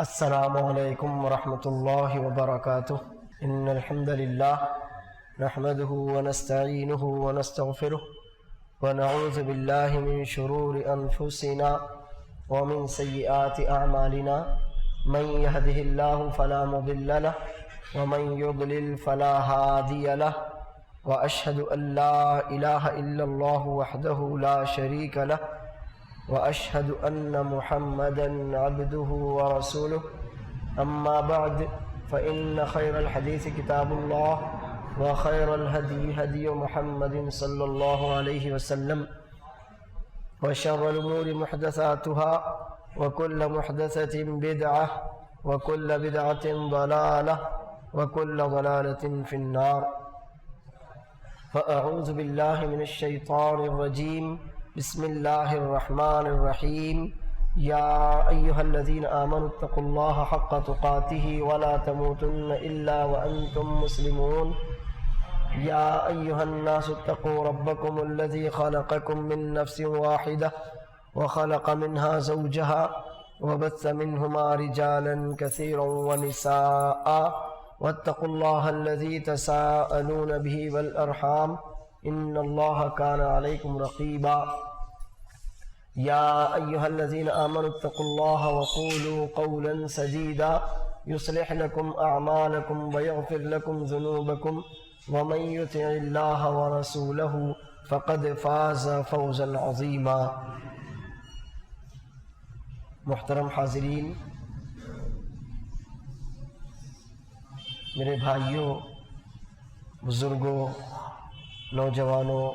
السلام علیکم ورحمۃ اللہ وبرکاتہ ان الحمد للہ نحمده ونستعینه ونستغفره ونعوذ باللہ من شرور انفسنا ومن سیئات اعمالنا من يهده الله فلا مضل له ومن يضلل فلا هادي له واشهد ان لا اله الا الله وحده لا شريك له وأشهد أن محمدا عبده ورسوله أما بعد فإن خير الحديث كتاب الله وخير الهدي هدي محمد صلى الله عليه وسلم وشر الأمور محدثاتها وكل محدثة بدعة وكل بدعة ضلالة وكل ضلالة في النار. فأعوذ بالله من الشيطان الرجيم. بسم اللہ الرحمن الرحیم. یا ایہا الذین آمنوا اتقوا اللہ حق تقاتہ ولا تموتن الا وانتم مسلمون. یا ایہا الناس اتقوا ربکم الذی خلقکم من نفس واحدہ وخلق منها زوجها وبث منہما رجالا کثیرا ونساء واتقوا اللہ الذی تساءلون به والارحام ان اللہ کان علیکم رقیبا. یا ایہا الذین آمنوا اتقوا اللہ وقولوا قولا سدیدا یصلح لکم اعمالکم ویغفر لکم ذنوبکم ومن یطع اللہ ورسولہ فقد فاز فوزا عظیما. محترم حاضرین، میرے بھائیوں، بزرگوں، نوجوانوں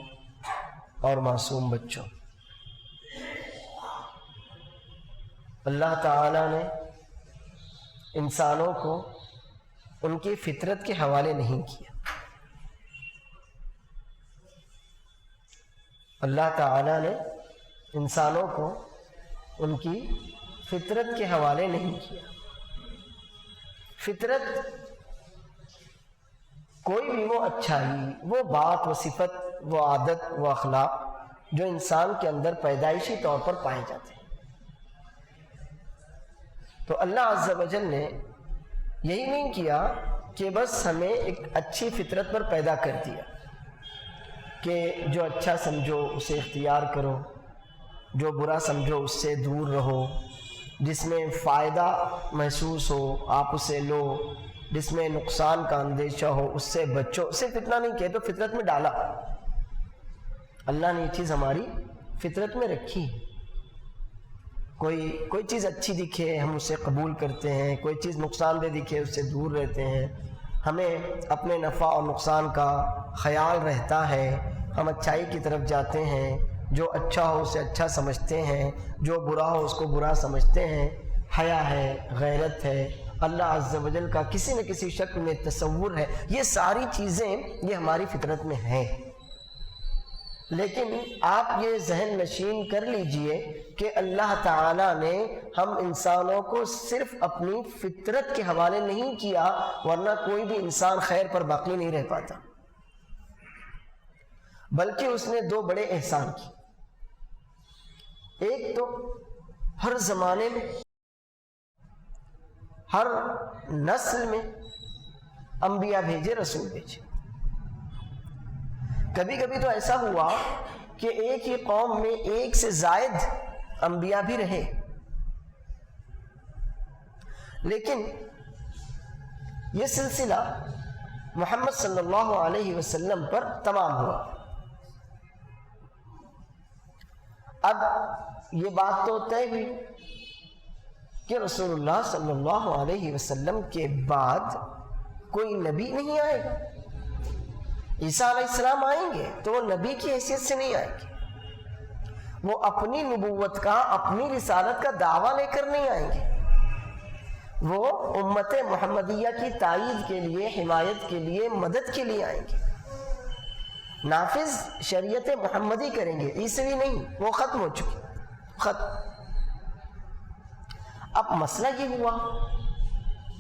اور معصوم بچوں، اللہ تعالیٰ نے انسانوں کو ان کی فطرت کے حوالے نہیں کیا. اللہ تعالیٰ نے انسانوں کو ان کی فطرت کے حوالے نہیں کیا. فطرت کوئی بھی وہ اچھائی، وہ بات، وہ صفت، وہ عادت، وہ اخلاق جو انسان کے اندر پیدائشی طور پر پائے جاتے ہیں. تو اللہ عز و جل نے یہی نہیں کیا کہ بس ہمیں ایک اچھی فطرت پر پیدا کر دیا کہ جو اچھا سمجھو اسے اختیار کرو، جو برا سمجھو اس سے دور رہو، جس میں فائدہ محسوس ہو آپ اسے لو، جس میں نقصان کا اندیشہ ہو اس سے بچو. صرف اتنا نہیں کہ تو فطرت میں ڈالا. اللہ نے یہ چیز ہماری فطرت میں رکھی. کوئی چیز اچھی دکھے ہم اسے قبول کرتے ہیں، کوئی چیز نقصان دہ دکھے اس سے دور رہتے ہیں. ہمیں اپنے نفع اور نقصان کا خیال رہتا ہے، ہم اچھائی کی طرف جاتے ہیں. جو اچھا ہو اسے اچھا سمجھتے ہیں، جو برا ہو اس کو برا سمجھتے ہیں. حیا ہے، غیرت ہے، اللہ عز و جل کا کسی نہ کسی شکل میں تصور ہے. یہ ساری چیزیں یہ ہماری فطرت میں ہیں. لیکن آپ یہ ذہن نشین کر لیجئے کہ اللہ تعالیٰ نے ہم انسانوں کو صرف اپنی فطرت کے حوالے نہیں کیا، ورنہ کوئی بھی انسان خیر پر باقی نہیں رہ پاتا. بلکہ اس نے دو بڑے احسان کیے. ایک تو ہر زمانے میں، ہر نسل میں انبیاء بھیجے، رسول بھیجے. کبھی کبھی تو ایسا ہوا کہ ایک ہی قوم میں ایک سے زائد انبیاء بھی رہے، لیکن یہ سلسلہ محمد صلی اللہ علیہ وسلم پر تمام ہوا. اب یہ بات تو طے ہوئی کہ رسول اللہ صلی اللہ علیہ وسلم کے بعد کوئی نبی نہیں آئے گا. عیسیٰ علیہ السلام آئیں گے تو وہ نبی کی حیثیت سے نہیں آئیں گے. وہ اپنی نبوت کا، اپنی رسالت کا دعویٰ لے کر نہیں آئیں گے. وہ امت محمدیہ کی تائید کے لیے، حمایت کے لیے، مدد کے لیے آئیں گے. نافذ شریعت محمدی کریں گے، عیسوی نہیں، وہ ختم ہو چکی، ختم. اب مسئلہ یہ ہوا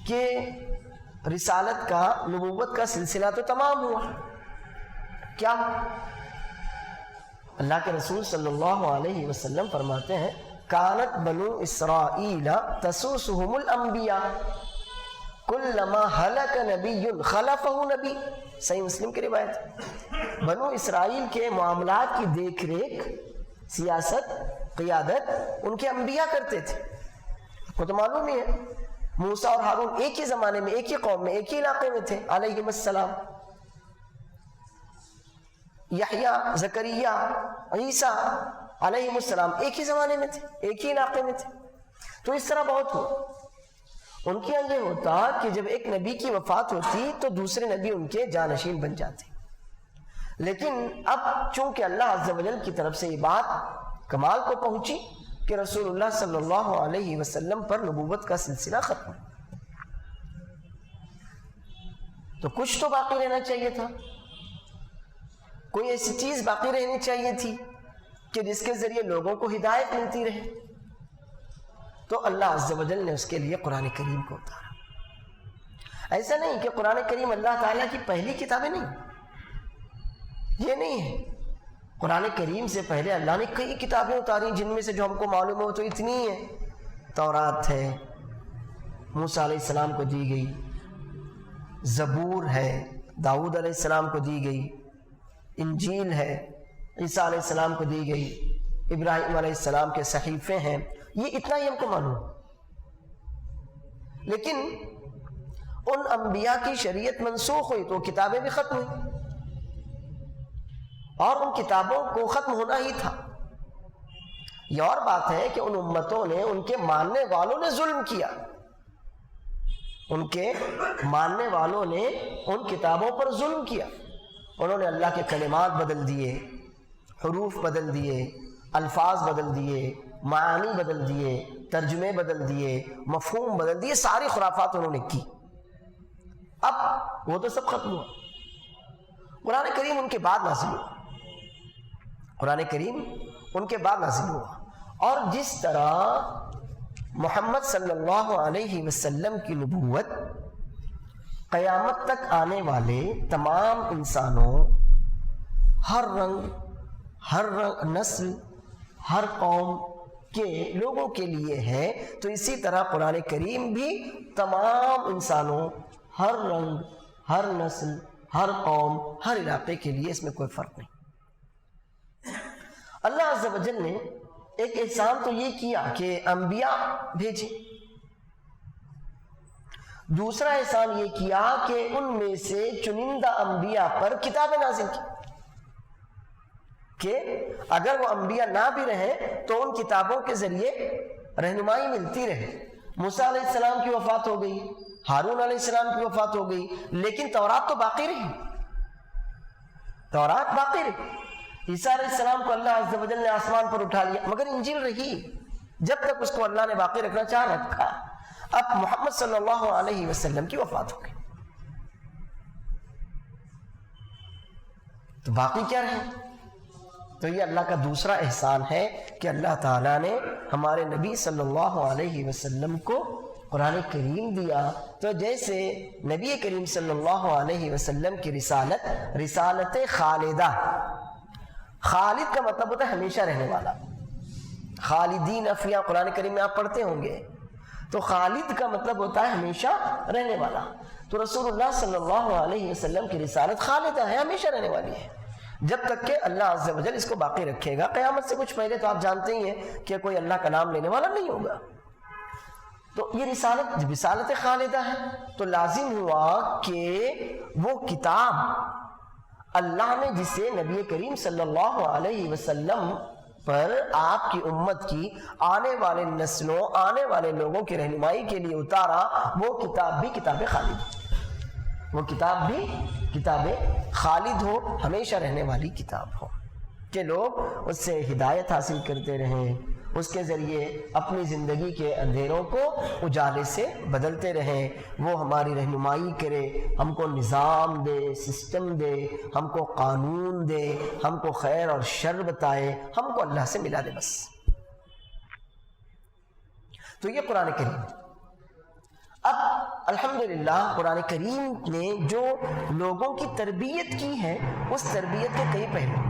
کہ رسالت کا، نبوت کا سلسلہ تو تمام ہوا. کیا اللہ کے رسول صلی اللہ علیہ وسلم فرماتے ہیں کانت بنو اسرائیل تسوسهم الانبیاء کلما ہلک نبی خلفہ نبی. صحیح مسلم کی روایت. بنو اسرائیل کے معاملات کی دیکھ ریکھ، سیاست، قیادت ان کے انبیاء کرتے تھے. آپ کو تو معلوم ہی ہے موسیٰ اور ہارون ایک ہی زمانے میں، ایک ہی قوم میں، ایک ہی علاقے میں تھے علیہم السلام. یحییٰ، زکریا، عیسیٰ علیہم السلام ایک ہی زمانے میں تھے، ایک ہی علاقے میں تھے. تو اس طرح بہت ہوا. ان کے یہاں یہ ہوتا کہ جب ایک نبی کی وفات ہوتی تو دوسرے نبی ان کے جانشین بن جاتے. لیکن اب چونکہ اللہ عز و جل کی طرف سے یہ بات کمال کو پہنچی کہ رسول اللہ صلی اللہ علیہ وسلم پر نبوت کا سلسلہ ختم، تو کچھ تو باقی رہنا چاہیے تھا. کوئی ایسی چیز باقی رہنی چاہیے تھی کہ جس کے ذریعے لوگوں کو ہدایت ملتی رہے. تو اللہ عز و جل نے اس کے لیے قرآن کریم کو اتارا. ایسا نہیں کہ قرآن کریم اللہ تعالیٰ کی پہلی کتابیں نہیں، یہ نہیں ہے. قرآن کریم سے پہلے اللہ نے کئی کتابیں اتاری جن میں سے جو ہم کو معلوم ہو تو اتنی ہے. تورات ہے، موسیٰ علیہ السلام کو دی گئی. زبور ہے، داؤد علیہ السلام کو دی گئی. انجیل ہے، عیسیٰ علیہ السلام کو دی گئی. ابراہیم علیہ السلام کے صحیفے ہیں. یہ اتنا ہی ہم کو معلوم. لیکن ان انبیاء کی شریعت منسوخ ہوئی تو کتابیں بھی ختم ہوئی، اور ان کتابوں کو ختم ہونا ہی تھا. یہ اور بات ہے کہ ان امتوں نے، ان کے ماننے والوں نے ظلم کیا. ان کے ماننے والوں نے ان کتابوں پر ظلم کیا. انہوں نے اللہ کے کلمات بدل دیے، حروف بدل دیے، الفاظ بدل دیے، معانی بدل دیے، ترجمے بدل دیے، مفہوم بدل دیے. ساری خرافات انہوں نے کی. اب وہ تو سب ختم ہوا. قرآن کریم ان کے بعد نازل ہوا. قرآن کریم ان کے بعد نازل ہوا. اور جس طرح محمد صلی اللہ علیہ وسلم کی نبوت قیامت تک آنے والے تمام انسانوں، ہر رنگ، ہر نسل، ہر قوم کے لوگوں کے لیے ہے، تو اسی طرح قرآن کریم بھی تمام انسانوں، ہر رنگ، ہر نسل، ہر قوم، ہر علاقے کے لیے، اس میں کوئی فرق نہیں. اللہ عز و جل نے ایک احسان تو یہ کیا کہ انبیاء بھیجے. دوسرا احسان یہ کیا کہ ان میں سے چنندہ انبیاء پر کتابیں نازل کی کہ اگر وہ انبیاء نہ بھی رہیں تو ان کتابوں کے ذریعے رہنمائی ملتی رہے. موسیٰ علیہ السلام کی وفات ہو گئی، ہارون علیہ السلام کی وفات ہو گئی، لیکن تورات تو باقی رہی. تورات باقی رہی. عیسیٰ علیہ السلام کو اللہ عز و جل نے آسمان پر اٹھا لیا، مگر انجیل رہی. جب تک اس کو اللہ نے باقی رکھنا چاہ رکھا. اب محمد صلی اللہ علیہ وسلم کی وفات ہو گئی تو باقی کیا رہے؟ تو یہ اللہ کا دوسرا احسان ہے کہ اللہ تعالیٰ نے ہمارے نبی صلی اللہ علیہ وسلم کو قرآن کریم دیا. تو جیسے نبی کریم صلی اللہ علیہ وسلم کی رسالت خالدہ. خالد کا مطلب ہوتا ہے ہمیشہ رہنے والا. خالدین فیہا قرآن کریم میں آپ پڑھتے ہوں گے. تو خالد کا مطلب ہوتا ہے ہمیشہ رہنے والا. تو رسول اللہ صلی اللہ علیہ وسلم کی رسالت خالدہ ہے، ہمیشہ رہنے والی ہے، جب تک کہ اللہ عز و جل اس کو باقی رکھے گا. قیامت سے کچھ پہلے تو آپ جانتے ہی ہیں کہ کوئی اللہ کا نام لینے والا نہیں ہوگا. تو یہ رسالت خالدہ ہے. تو لازم ہوا کہ وہ کتاب اللہ نے جسے نبی کریم صلی اللہ علیہ وسلم پر آپ کی امت کی آنے والے نسلوں، آنے والے لوگوں کی رہنمائی کے لیے اتارا، وہ کتاب بھی کتاب خالد، وہ کتاب بھی کتاب خالد ہو، ہمیشہ رہنے والی کتاب ہو، کہ لوگ اس سے ہدایت حاصل کرتے رہیں، اس کے ذریعے اپنی زندگی کے اندھیروں کو اجالے سے بدلتے رہیں. وہ ہماری رہنمائی کرے، ہم کو نظام دے، سسٹم دے، ہم کو قانون دے، ہم کو خیر اور شر بتائے، ہم کو اللہ سے ملا دے بس. تو یہ قرآن کریم. اب الحمدللہ قرآن کریم نے جو لوگوں کی تربیت کی ہے، اس تربیت کے کئی پہلو.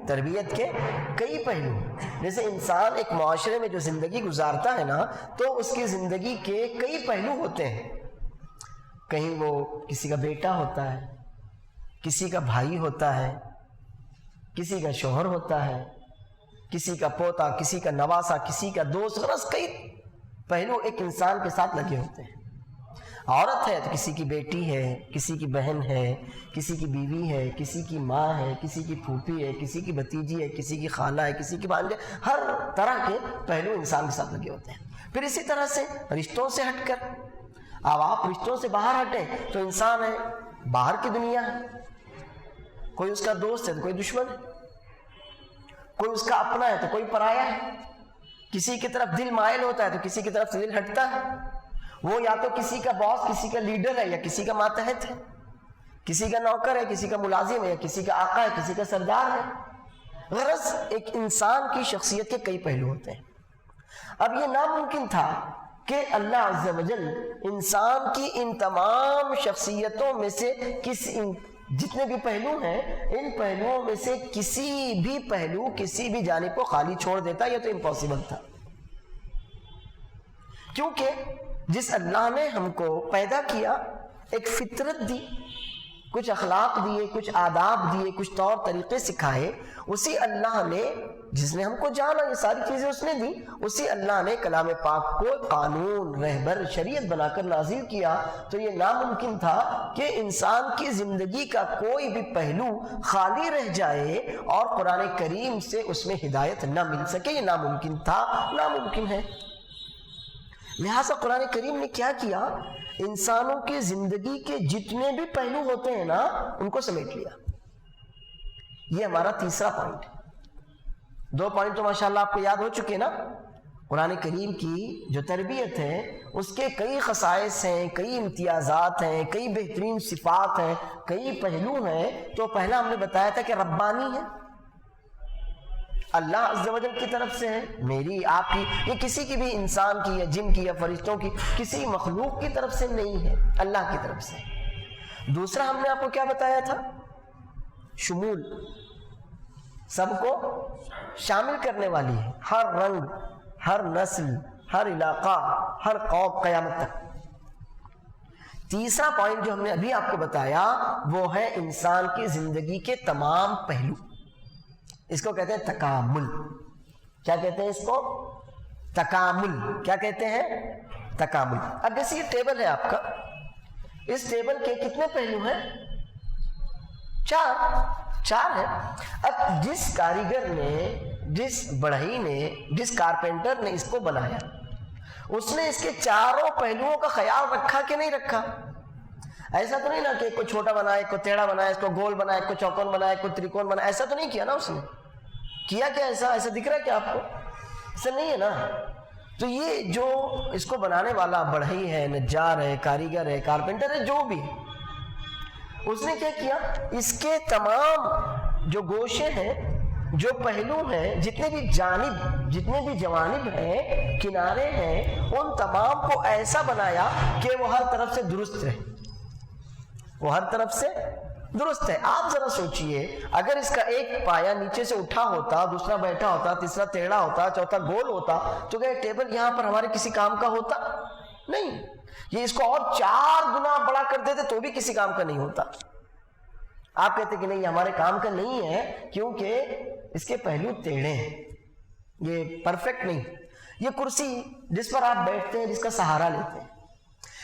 تربیت کے کئی پہلو. جیسے انسان ایک معاشرے میں جو زندگی گزارتا ہے نا تو اس کی زندگی کے کئی پہلو ہوتے ہیں. کہیں وہ کسی کا بیٹا ہوتا ہے, کسی کا بھائی ہوتا ہے, کسی کا شوہر ہوتا ہے, کسی کا پوتا, کسی کا نواسا, کسی کا دوست, غرض کئی پہلو ایک انسان کے ساتھ لگے ہوتے ہیں. عورت ہے تو کسی کی بیٹی ہے, کسی کی بہن ہے, کسی کی بیوی ہے, کسی کی ماں ہے, کسی کی پھوپھی ہے, کسی کی بھتیجی ہے, کسی کی خالہ ہے, کسی کی بھانجے, ہر طرح کے پہلو انسان کے ساتھ لگے ہوتے ہیں. پھر اسی طرح سے رشتوں سے ہٹ کر, اب آپ رشتوں سے باہر ہٹیں تو انسان ہے, باہر کی دنیا ہے, کوئی اس کا دوست ہے تو کوئی دشمن ہے, کوئی اس کا اپنا ہے تو کوئی پرایا ہے, کسی کی طرف دل مائل ہوتا ہے تو کسی کی طرف سے دل ہٹتا ہے. وہ یا تو کسی کا باس, کسی کا لیڈر ہے, یا کسی کا ماتحت ہے, کسی کا نوکر ہے, کسی کا ملازم ہے, یا کسی کا آقا ہے, کسی کا سردار ہے. غرض ایک انسان کی شخصیت کے کئی پہلو ہوتے ہیں. اب یہ ناممکن تھا کہ اللہ عز و جل انسان کی ان تمام شخصیتوں میں سے جتنے بھی پہلو ہیں, ان پہلوؤں میں سے کسی بھی پہلو, کسی بھی جانب کو خالی چھوڑ دیتا. یہ تو امپاسبل تھا, کیونکہ جس اللہ نے ہم کو پیدا کیا, ایک فطرت دی, کچھ اخلاق دیے, کچھ آداب دیے, کچھ طور طریقے سکھائے, اسی اللہ نے جس نے ہم کو جانا, یہ ساری چیزیں اس نے دی, اسی اللہ نے کلام پاک کو قانون, رہبر, شریعت بنا کر نازل کیا. تو یہ ناممکن تھا کہ انسان کی زندگی کا کوئی بھی پہلو خالی رہ جائے اور قرآن کریم سے اس میں ہدایت نہ مل سکے. یہ ناممکن تھا, ناممکن ہے. لہٰذا قرآن کریم نے کیا کیا, انسانوں کی زندگی کے جتنے بھی پہلو ہوتے ہیں نا ان کو سمیٹ لیا. یہ ہمارا تیسرا پوائنٹ ہے. 2 پوائنٹ تو ماشاءاللہ آپ کو یاد ہو چکے نا. قرآن کریم کی جو تربیت ہے اس کے کئی خصائص ہیں, کئی امتیازات ہیں, کئی بہترین صفات ہیں, کئی پہلو ہیں. تو پہلا ہم نے بتایا تھا کہ ربانی ہے, اللہ عز و جل کی طرف سے ہے, میری آپ کی, یہ کسی کی بھی انسان کی یا جن کی یا فرشتوں کی, کسی مخلوق کی طرف سے نہیں ہے, اللہ کی طرف سے. دوسرا ہم نے آپ کو کیا بتایا تھا, شمول, سب کو شامل کرنے والی ہے, ہر رنگ, ہر نسل, ہر علاقہ, ہر قوم, قیامت تک. تیسرا پوائنٹ جو ہم نے ابھی آپ کو بتایا وہ ہے انسان کی زندگی کے تمام پہلو. اس کو کہتے ہیں تکامل. کیا کہتے ہیں اس کو, تکامل. کیا کہتے ہیں, تکامل. اب جیسے یہ ٹیبل ہے آپ کا, اس ٹیبل کے کتنے پہلو ہیں, 4 ہیں. اب جس کاریگر نے, جس بڑھئی نے, جس کارپینٹر نے اس کو بنایا, اس نے اس کے چاروں پہلوؤں کا خیال رکھا کہ نہیں رکھا؟ ایسا تو نہیں نا کہ ایک کو چھوٹا بنایا, ایک کو ٹیڑھا بنایا, اس کو گول بنایا, ایک کو چوکون بنایا, ایک کو تریکون بنایا. ایسا تو نہیں کیا نا اس نے. کیا کیا ایسا دکھ رہا ہے کیا آپ کو؟ ایسا نہیں ہے نا. تو یہ جو اس کو بنانے والا بڑھئی ہے, نجار ہے, کاریگر ہے, کارپینٹر ہے, جو بھی, اس نے کیا کیا, اس کے تمام جو گوشے ہیں, جو پہلو ہیں, جتنے بھی جوانب ہیں, کنارے ہیں, ان تمام کو ایسا بنایا کہ وہ ہر طرف سے درست رہے. وہ ہر طرف سے درست ہے. آپ ذرا سوچئے, اگر اس کا ایک پایا نیچے سے اٹھا ہوتا, دوسرا بیٹھا ہوتا, تیسرا ٹیڑھا ہوتا, چوتھا گول ہوتا, تو کیا ٹیبل یہاں پر ہمارے کسی کام کا ہوتا؟ نہیں. یہ اس کو اور 4 گنا بڑا کر دیتے تو بھی کسی کام کا نہیں ہوتا. آپ کہتے کہ نہیں یہ ہمارے کام کا نہیں ہے کیونکہ اس کے پہلو ٹیڑھے ہیں, یہ پرفیکٹ نہیں. یہ کرسی جس پر آپ بیٹھتے ہیں, جس کا سہارا لیتے ہیں,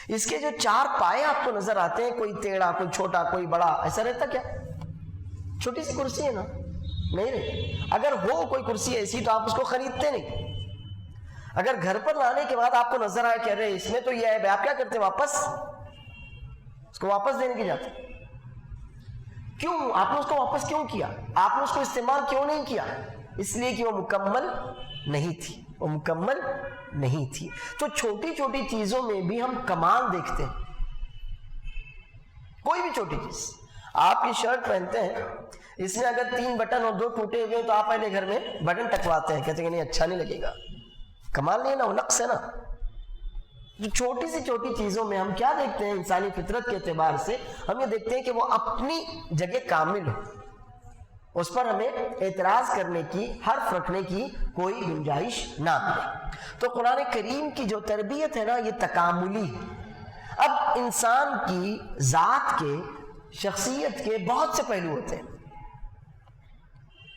اس کے جو 4 پائے آپ کو نظر آتے ہیں, کوئی ٹیڑھا, کوئی چھوٹا, کوئی بڑا, ایسا رہتا کیا؟ چھوٹی سی کرسی ہے نا, نہیں رہتی. اگر ہو کوئی کرسی ایسی تو آپ اس کو خریدتے نہیں. اگر گھر پر لانے کے بعد آپ کو نظر آئے کہ ارے اس میں تو یہ ہے, آپ کیا کرتے, واپس اس کو واپس دینے کی جاتے. کیوں آپ نے اس کو واپس کیوں کیا؟ آپ نے اس کو استعمال کیوں نہیں کیا؟ اس لیے کہ وہ مکمل نہیں تھی, وہ مکمل نہیں تھی. تو چھوٹی چھوٹی چیزوں میں بھی ہم کمال دیکھتے ہیں. کوئی بھی چھوٹی چیز, آپ کی شرٹ پہنتے ہیں, اس میں اگر 3 بٹن اور 2 ٹوٹے ہوئے تو آپ پہلے گھر میں بٹن ٹکواتے ہیں, کہتے ہیں کہ نہیں اچھا نہیں لگے گا. کمال نہیں ہے نا, وہ نقص ہے نا. چھوٹی سی چھوٹی چیزوں میں ہم کیا دیکھتے ہیں, انسانی فطرت کے اعتبار سے ہم یہ دیکھتے ہیں کہ وہ اپنی جگہ کامل ہو. اس پر ہمیں اعتراض کرنے کی، حرف رکھنے کی کوئی گنجائش نہ ملے۔ تو قرآن کریم کی جو تربیت ہے نا یہ تکاملی ہے۔ اب انسان کی ذات کے، شخصیت کے بہت سے پہلو ہوتے ہیں۔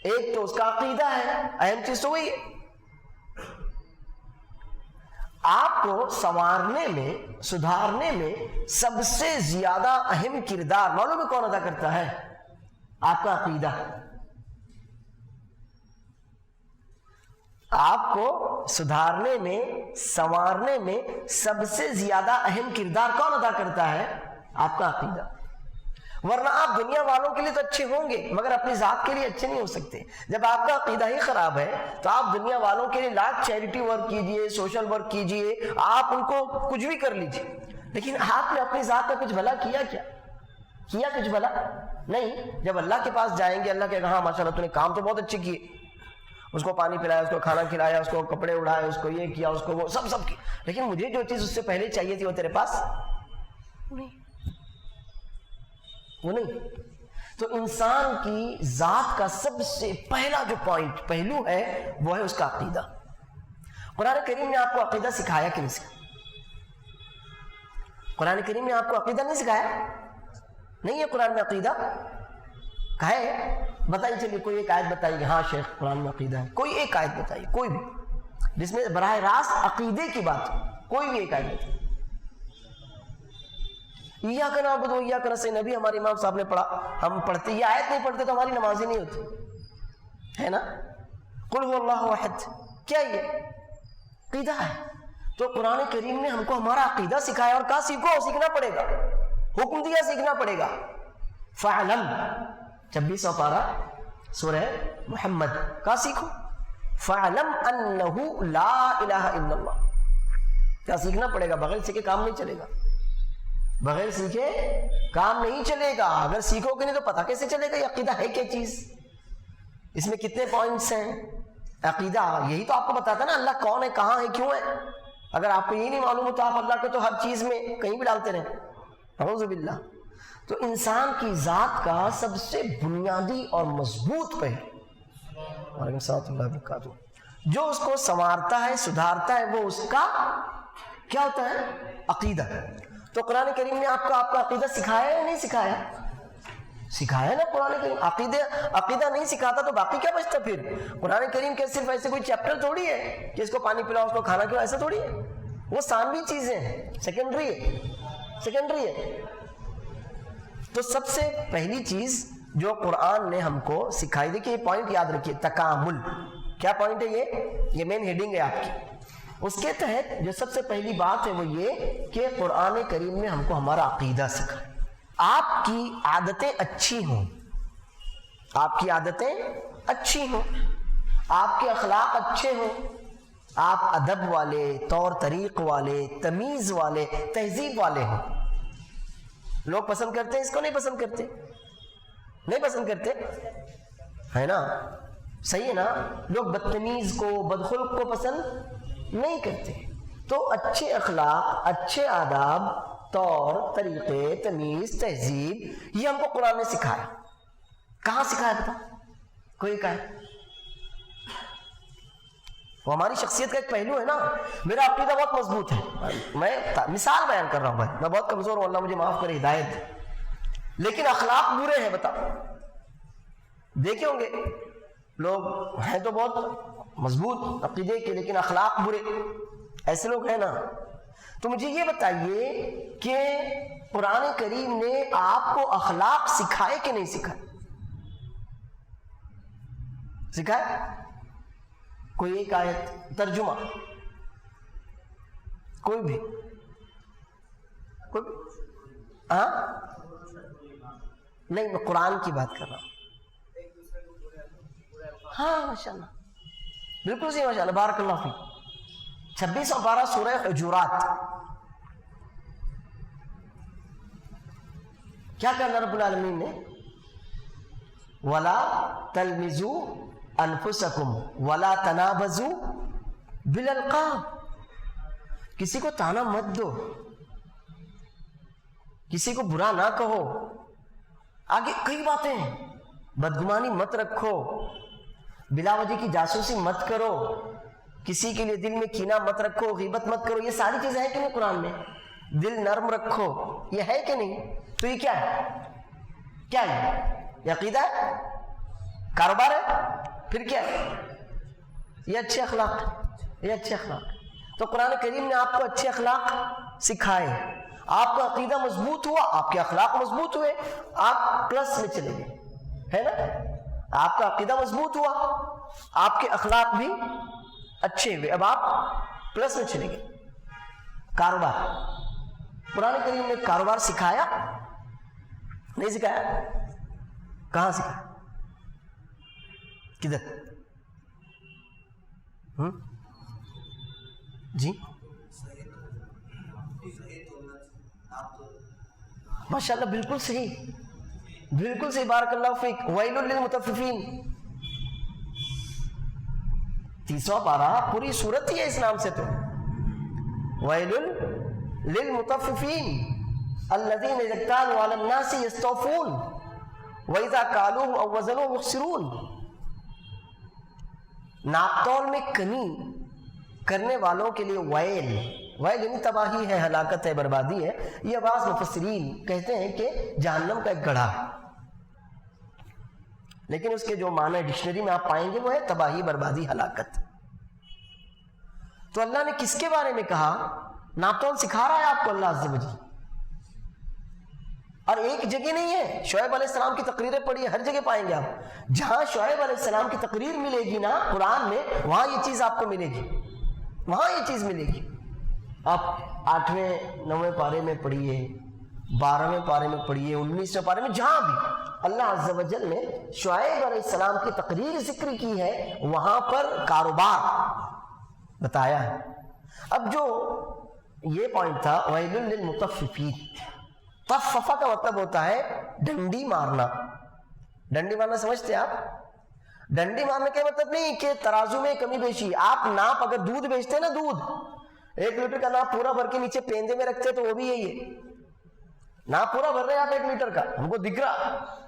ایک تو اس کا عقیدہ ہے، اہم چیز تو وہی ہے۔ آپ کو سنوارنے میں، سدھارنے میں سب سے زیادہ اہم کردار معلوم ہے کون ادا کرتا ہے؟ آپ کا عقیدہ۔ آپ کو سدھارنے میں، سنوارنے میں سب سے زیادہ اہم کردار کون ادا کرتا ہے؟ آپ کا عقیدہ۔ ورنہ آپ دنیا والوں کے لیے تو اچھے ہوں گے مگر اپنی ذات کے لیے اچھے نہیں ہو سکتے۔ جب آپ کا عقیدہ ہی خراب ہے تو آپ دنیا والوں کے لیے لاکھ چیریٹی ورک کیجئے، سوشل ورک کیجئے، آپ ان کو کچھ بھی کر لیجئے، لیکن آپ نے اپنی ذات میں کچھ بھلا کیا کیا؟ کیا کچھ بھلا؟ نہیں۔ جب اللہ کے پاس جائیں گے اللہ کہے گا ہاں ماشاءاللہ تو نے کام تو بہت اچھے کیے، اس کو پانی پلایا، اس کو کھانا کھلایا، اس کو کپڑے اڑائے، اس کو یہ کیا، اس کو وہ سب کی، لیکن مجھے جو چیز اس سے پہلے چاہیے تھی وہ تیرے پاس نہیں، وہ نہیں۔ تو انسان کی ذات کا سب سے پہلا جو پہلو ہے وہ ہے اس کا عقیدہ۔ قرآن کریم نے آپ کو عقیدہ سکھایا کہ نہیں سکھایا؟ قرآن کریم نے آپ کو عقیدہ نہیں سکھایا؟ نہیں ہے قرآن میں عقیدہ؟ کہا ہے؟ بتائیے، چلیے کوئی ایک آیت بتائیے، ہاں شیخ قرآن میں عقیدہ ہے، کوئی ایک آیت بتائیے، کوئی بھی جس میں براہ راست عقیدے کی بات ہو، کوئی بھی ایک آیت بتائیے۔ ایاک نعبد و ایاک نستعین نبی ہمارے امام صاحب نے پڑھا، ہم پڑھتے، یہ آیت نہیں پڑھتے تو ہماری نماز ہی نہیں ہوتی ہے نا۔ قل هو اللہ احد، کیا یہ عقیدہ ہے؟ تو قرآن کریم نے ہم کو ہمارا عقیدہ سکھایا اور کہا سیکھو، سیکھنا پڑے گا، حکم دیا سیکھنا پڑے گا۔ فَعْلَمْ 26واں پارہ سورہ محمد، کہا سیکھو۔ فَعْلَمْ أَنَّهُ لَا إِلَهَ إِلَّا اللَّهُ، کیا سیکھنا پڑے گا، بغیر سیکھے کام نہیں چلے گا، بغیر سیکھے کام نہیں چلے گا۔ اگر سیکھو گے نہیں تو پتہ کیسے چلے گا یہ عقیدہ ہے کیا چیز، اس میں کتنے پوائنٹس ہیں؟ عقیدہ یہی تو آپ کو بتاتا ہے نا اللہ کون ہے، کہاں ہے، کیوں ہے۔ اگر آپ کو یہ نہیں معلوم ہو تو آپ اللہ کو تو ہر چیز میں کہیں بھی ڈالتے رہیں، اعوذ باللہ۔ تو انسان کی ذات کا سب سے بنیادی اور مضبوط پہلو، وعلیکم السلام اللہ وبرکاتہ، جو اس کو سنوارتا ہے، سدھارتا ہے، وہ اس کا کیا ہوتا ہے؟ عقیدہ۔ تو قرآن کریم نے آپ کا عقیدہ سکھایا یا نہیں سکھایا؟ سکھایا نا قرآن کریم۔ عقیدہ نہیں سکھاتا تو باقی کیا بچتا پھر؟ قرآن کریم کے صرف ایسے کوئی چیپٹر تھوڑی ہے کہ اس کو پانی پلاؤ، اس کو کھانا کھلاؤ، ایسا تھوڑی ہے، وہ ثانوی چیزیں ہیں، سیکنڈری ہے۔ تو سب سے پہلی چیز جو قرآن نے ہم کو سکھائی، دیکھیے یہ پوائنٹ یاد رکھیے، تکامل۔ کیا پوائنٹ ہے یہ مین ہیڈنگ ہے آپ کی۔ اس کے تحت جو سب سے پہلی بات ہے وہ یہ کہ قرآن کریم نے ہم کو ہمارا عقیدہ سکھایا۔ آپ کی عادتیں اچھی ہوں، آپ کی عادتیں اچھی ہوں، آپ کے اخلاق اچھے ہوں، آپ ادب والے، طور طریق والے، تمیز والے، تہذیب والے ہوں۔ لوگ پسند کرتے ہیں اس کو، نہیں پسند کرتے؟ نہیں پسند کرتے ہے نا، صحیح ہے نا۔ لوگ بدتمیز کو، بدخلق کو پسند نہیں کرتے۔ تو اچھے اخلاق، اچھے آداب، طور طریقے، تمیز، تہذیب، یہ ہم کو قرآن نے سکھایا۔ کہاں سکھایا بتا؟ کوئی کہے؟ وہ ہماری شخصیت کا ایک پہلو ہے نا۔ میرا عقیدہ بہت مضبوط ہے، میں مثال بیان کر رہا ہوں بھائی، میں بہت کمزور ہوں، اللہ مجھے معاف کرے، ہدایت، لیکن اخلاق برے ہیں۔ بتاؤ، دیکھے ہوں گے لوگ ہیں تو بہت مضبوط عقیدے کے لیکن اخلاق برے، ایسے لوگ ہیں نا۔ تو مجھے یہ بتائیے کہ قرآن کریم نے آپ کو اخلاق سکھائے کہ نہیں سکھائے؟ سکھائے؟ کوئی ایک آیت، ترجمہ، کوئی بھی ہاں نہیں، میں قرآن کی بات کر رہا ہوں۔ ہاں ماشاءاللہ، بالکل صحیح، ماشاءاللہ، بارک اللہ فیک۔ 26 پارہ سورہ حجرات، کیا کرنا رب العالمین نے؟ وَلَا تَلْمِزُوا أَنفُسَكُمْ وَلَا تَنَابَزُوا بِالْأَلْقَابِ، کسی کو تانا مت دو، کسی کو برا نہ کہو۔ آگے کئی باتیں ہیں، بدگمانی مت رکھو، بلا وجہ کی جاسوسی مت کرو، کسی کے لیے دل میں کینہ مت رکھو، غیبت مت کرو. یہ ساری چیزیں ہیں کہ نہیں قرآن میں؟ دل نرم رکھو، یہ ہے کہ نہیں؟ تو یہ کیا ہے؟ کیا ہے؟ یہ عقیدہ ہے؟ کاروبار ہے؟ پھر کیا ہے؟ یہ اچھے اخلاق، یہ اچھے اخلاق. تو قرآن کریم نے آپ کو اچھے اخلاق سکھائے، آپ کا عقیدہ مضبوط ہوا، آپ کے اخلاق مضبوط ہوئے، آپ پلس میں چلے گئے، ہے نا؟ آپ کا عقیدہ مضبوط ہوا، آپ کے اخلاق بھی اچھے ہوئے، اب آپ پلس میں چلے گئے. کاروبار، قرآن کریم نے کاروبار سکھایا نہیں سکھایا؟ کہاں سکھایا؟ کدھر؟ جی ماشاءاللہ، بالکل صحیح، بالکل صحیح، بارک اللہ فیک. ویل للمطففین، تیسرا پارہ پوری صورت ہی ہے اس نام سے. تو ویل للمطففین الذین اذا اکتالوا علی الناس یستوفون واذا کالوهم او وزنوهم یخسرون. ناپ تول میں کمی کرنے والوں کے لیے ویل، ویل یعنی تباہی ہے، ہلاکت ہے، بربادی ہے. یہ بعض مفسرین کہتے ہیں کہ جہنم کا ایک گڑھا، لیکن اس کے جو معنی ڈکشنری میں آپ پائیں گے وہ ہے تباہی، بربادی، ہلاکت. تو اللہ نے کس کے بارے میں کہا؟ ناپ تول سکھا رہا ہے آپ کو اللہ عز و جل. اور ایک جگہ نہیں ہے، شعیب علیہ السلام کی تقریریں پڑھی، ہر جگہ پائیں گے آپ. جہاں شعیب علیہ السلام کی تقریر ملے گی نا قرآن میں، وہاں یہ چیز آپ کو ملے گی، وہاں یہ چیز ملے گی. آپ 8ویں 9ویں پارے میں پڑھیے، 12ویں پارے میں پڑھیے، 19ویں پارے میں، جہاں بھی اللہ عز و جل نے شعیب علیہ السلام کی تقریر ذکر کی ہے وہاں پر کاروبار بتایا ہے. اب جو یہ پوائنٹ تھا ویل للمطففین، طففہ کا مطلب ہوتا ہے ڈنڈی مارنا. ڈنڈی مارنا سمجھتے آپ؟ ڈنڈی مارنے کا مطلب نہیں کہ ترازو میں کمی بیشی. آپ ناپ اگر دودھ بیچتے ہیں نا، دودھ 1 لیٹر کا ناپ پورا بھر کے نیچے پیندے میں رکھتے تو وہ بھی یہی ہے. ناپ پورا بھر رہے ہیں آپ 1 لیٹر کا، ہم کو دکھ رہا،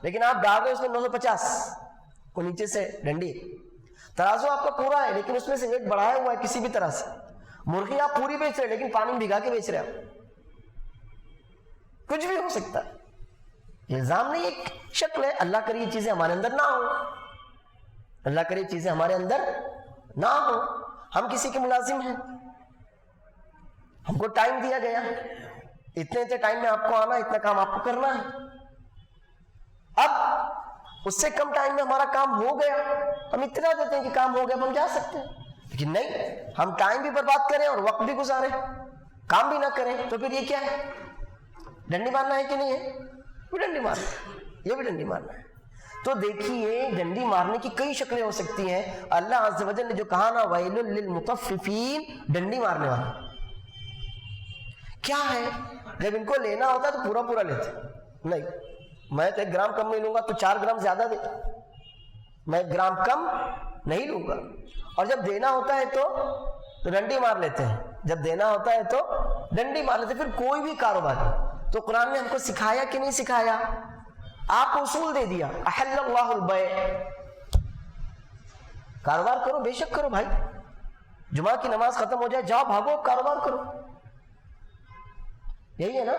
لیکن آپ ڈال رہے اس میں 950 کو نیچے سے ڈنڈی. ترازو آپ کا پورا ہے لیکن اس میں سے ویٹ بڑھایا ہوا ہے کسی بھی طرح سے. مرغی آپ پوری بیچ رہے لیکن پانی میں بھگا کے بیچ رہے آپ. کچھ بھی ہو سکتا ہے، الزام نہیں، ایک شکل ہے. اللہ کرے یہ چیزیں ہمارے اندر نہ ہو، اللہ کرے یہ چیزیں ہمارے اندر نہ ہو. ہم کسی کے ملازم ہیں، ہم کو ٹائم دیا گیا، اتنے ٹائم میں آپ کو آنا، اتنا کام آپ کو کرنا ہے. اب اس سے کم ٹائم میں ہمارا کام ہو گیا، ہم اطلاع دیتے ہیں کہ کام ہو گیا، ہم جا سکتے ہیں. لیکن نہیں، ہم ٹائم بھی برباد کریں اور وقت بھی گزاریں، کام بھی نہ کریں، تو پھر یہ کیا ہے؟ ڈنڈی مارنا ہے کہ نہیں ہے؟ وہ ڈنڈی مارنا، یہ بھی ڈنڈی مارنا ہے. تو دیکھیے ڈنڈی مارنے کی کئی شکلیں ہو سکتی ہیں. اللہ عز و جل نے جو کہا نا ویل للمطففین، ڈنڈی مارنے والا کیا ہے؟ جب ان کو لینا ہوتا ہے تو پورا پورا لیتے، نہیں میں تو 1 گرام کم نہیں لوں گا تو 4 گرام زیادہ دے، میں 1 گرام کم نہیں لوں گا. اور جب دینا ہوتا ہے تو ڈنڈی مار لیتے ہیں، جب دینا ہوتا ہے تو ڈنڈی مار لیتے. پھر کوئی بھی کاروبار. تو قرآن نے ہم کو سکھایا کہ نہیں سکھایا؟ آپ کو اصول دے دیا، احل اللہ البیع، کاروبار کرو، بے شک کرو بھائی. جمعہ کی نماز ختم ہو جائے، جاؤ بھاگو کاروبار کرو. یہی ہے نا،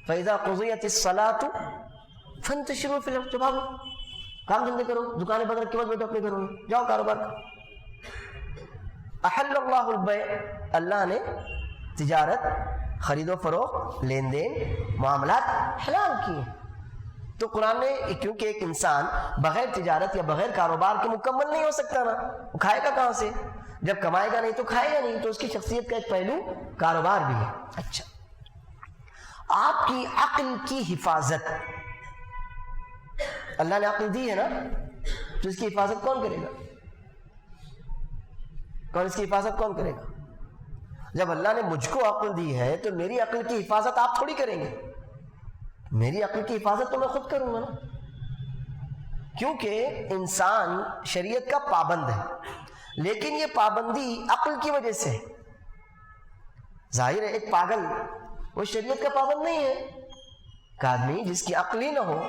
فَإِذَا قُضِيَتِ الصَّلَاةُ فَانْتَشِرُوا فِي الْأَرْضِ، بھاگو، کام دھندے کرو، دکانیں بند رکھ کے مت بیٹھو اپنے گھروں میں، جاؤ کاروبار کرو. احل اللہ البیع، اللہ نے تجارت، خرید و فروخت، لین دین، معاملات حلال کیے. تو قرآن نے، کیونکہ ایک انسان بغیر تجارت یا بغیر کاروبار کے مکمل نہیں ہو سکتا نا، وہ کھائے گا کہاں سے؟ جب کمائے گا نہیں تو کھائے گا نہیں. تو اس کی شخصیت کا ایک پہلو کاروبار بھی ہے. اچھا، آپ کی عقل کی حفاظت، اللہ نے عقل دی ہے نا، تو اس کی حفاظت کون کرے گا؟ اس کی حفاظت کون کرے گا؟ جب اللہ نے مجھ کو عقل دی ہے تو میری عقل کی حفاظت آپ تھوڑی کریں گے. میری عقل کی حفاظت تو میں خود کروں گا نا، کیونکہ انسان شریعت کا پابند ہے، لیکن یہ پابندی عقل کی وجہ سے. ظاہر ہے ایک پاگل وہ شریعت کا پابند نہیں ہے. ایک آدمی جس کی عقل ہی نہ ہو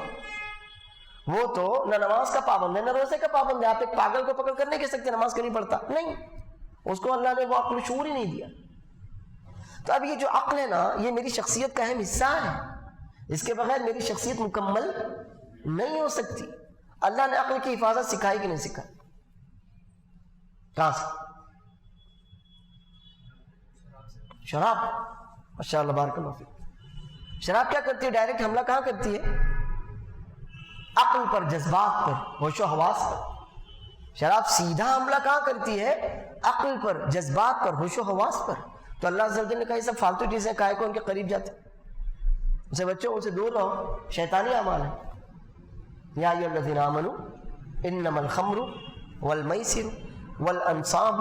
وہ تو نہ نماز کا پابند ہے نہ روزے کا پابند ہے. آپ ایک پاگل کو پکڑ کر نہیں کہہ سکتے نماز کیوں نہیں پڑھتا, نہیں, اس کو اللہ نے وہ عقل شعور ہی نہیں دیا. تو اب یہ جو عقل ہے نا, یہ میری شخصیت کا اہم حصہ ہے, اس کے بغیر میری شخصیت مکمل نہیں ہو سکتی. اللہ نے عقل کی حفاظت سکھائی کہ نہیں سکھائی؟ کہاں سے؟ شراب. ماشاء اللہ بارک اللہ فیک. شراب کیا کرتی ہے؟ ڈائریکٹ حملہ کہاں کرتی ہے؟ عقل پر, جذبات پر, ہوش و حواس پر. شراب سیدھا حملہ کہاں کرتی ہے؟ عقل پر, جذبات پر, ہوش و حواس پر. تو اللہ عز و جل نے کہا یہ سب فالتو چیزیں کائے کو ان کے قریب جاتے, اسے بچوں ان سے دور رہو, شیطانی اعمال ہیں. یا ایھا الذین آمنوا انما الخمر والمیسر والانصاب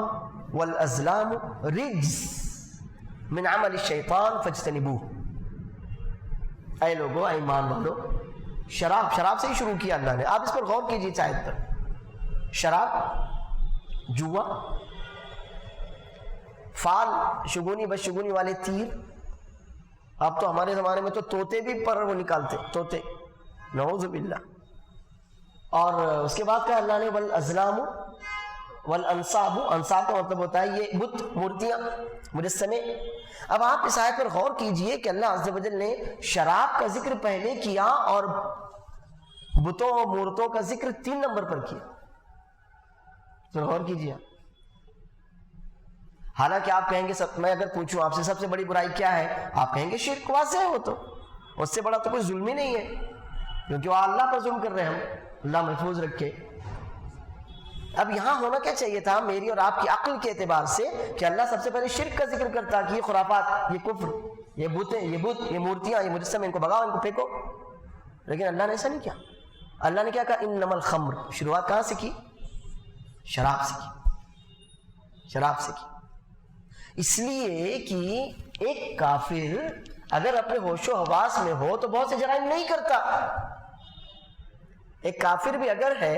والازلام رجس من عمل الشیطان فاجتنبوہ. اے لوگو, اے ایمان والو, شراب سے ہی شروع کیا اللہ نے. آپ اس پر غور کیجیے اس آیت پر. شراب, جوا, فال, شگونی بدشگونی والے تیر. اب تو ہمارے زمانے میں تو طوطے بھی پر وہ نکالتے, طوطے, نعوذ باللہ. اور اس کے بعد کہا اللہ نے والازلام والانصاب. انصاب کا مطلب ہوتا ہے یہ بت, مورتیاں, مجسمے. اب آپ اس آیت پر غور کیجئے کہ اللہ عز و جل نے شراب کا ذکر پہلے کیا اور بتوں اور مورتوں کا ذکر 3 نمبر پر کیا. تو غور کیجئے. حالانکہ آپ کہیں گے میں اگر پوچھوں آپ سے سب سے بڑی برائی کیا ہے, آپ کہیں گے شرک. واضح ہے, وہ تو اس سے بڑا تو کوئی ظلم ہی نہیں ہے, کیونکہ وہ اللہ پر ظلم کر رہے ہیں ہم, اللہ محفوظ رکھے. اب یہاں ہونا کیا چاہیے تھا میری اور آپ کی عقل کے اعتبار سے کہ اللہ سب سے پہلے شرک کا ذکر کرتا کہ یہ خرافات, یہ کفر, یہ بتیں, یہ بت, یہ مورتیاں, یہ مجسمے, ان کو بھگاؤ, ان کو پھینکو. لیکن اللہ نے ایسا نہیں کیا. اللہ نے کیا کہا؟ انما الخمر. شروعات کہاں سے کی؟ شراب سے کی. شراب سے کی. اس لیے کہ ایک کافر اگر اپنے ہوش و حواس میں ہو تو بہت سے جرائم نہیں کرتا. ایک کافر بھی اگر ہے,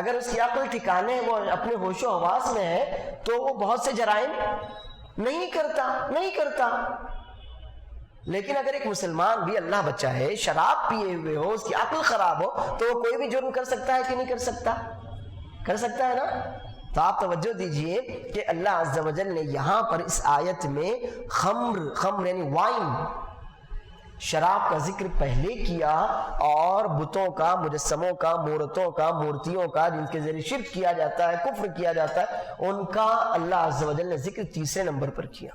اگر اس کی عقل ٹھکانے وہ اپنے ہوش و حواس میں ہے تو وہ بہت سے جرائم نہیں کرتا. لیکن اگر ایک مسلمان بھی, اللہ بچائے, شراب پیے ہوئے ہو, اس کی عقل خراب ہو, تو وہ کوئی بھی جرم کر سکتا ہے کہ نہیں کر سکتا؟ کر سکتا ہے نا. تو آپ توجہ دیجئے کہ اللہ عز و جل نے یہاں پر اس آیت میں خمر یعنی وائن, شراب کا ذکر پہلے کیا اور بتوں کا, مجسموں کا, مورتوں کا, مورتیوں کا, جن کے ذریعے شرک کیا جاتا ہے, کفر کیا جاتا ہے, ان کا اللہ عز و جل نے ذکر 3 نمبر پر کیا.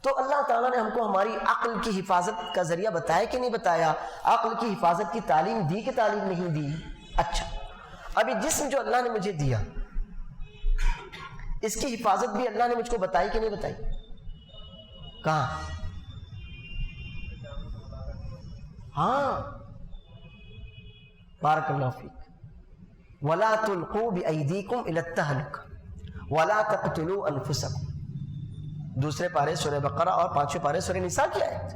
تو اللہ تعالیٰ نے ہم کو ہماری عقل کی حفاظت کا ذریعہ بتایا کہ نہیں بتایا؟ عقل کی حفاظت کی تعلیم دی کہ تعلیم نہیں دی؟ اچھا, اب یہ جسم جو اللہ نے مجھے دیا, اس کی حفاظت بھی اللہ نے مجھ کو بتائی کہ نہیں بتائی؟ کہاں؟ ہاں, بارک اللہ فیک. وَلَا تُلْقُوا بِأَيْدِيكُمْ إِلَى التَّهْلُكَةِ وَلَا تَقْتُلُوا أَنفُسَكُمْ. دوسرے پارے سورہ بقرہ اور 5ویں پارے سورہ نساء کی آیت.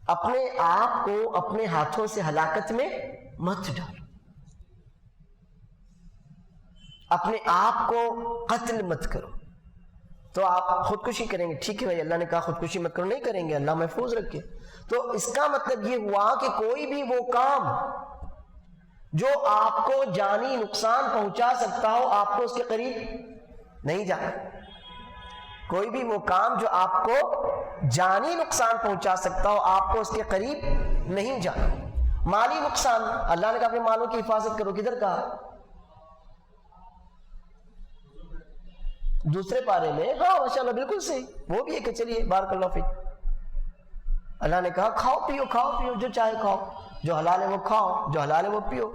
اپنے آپ کو اپنے ہاتھوں سے ہلاکت میں مت ڈالو, اپنے آپ کو قتل مت کرو. تو آپ خودکشی کریں گے, ٹھیک ہے بھائی, اللہ نے کہا خودکشی مت کرو, نہیں کریں گے, اللہ محفوظ رکھے. تو اس کا مطلب یہ ہوا کہ کوئی بھی وہ کام جو آپ کو جانی نقصان پہنچا سکتا ہو, آپ کو اس کے قریب نہیں جانا. کوئی بھی وہ کام جو آپ کو جانی نقصان پہنچا سکتا ہو, آپ کو اس کے قریب نہیں جانا. مالی نقصان, اللہ نے کہا اپنے مالوں کی حفاظت کرو, کدھر کہا؟ دوسرے پارے میں. ہاں ماشاءاللہ بالکل صحیح, وہ بھی ہے کہ چلیے بارک اللہ فیک. اللہ نے کہا کھاؤ پیو, جو چاہے کھاؤ, جو حلال ہے وہ کھاؤ, جو حلال ہے وہ پیو.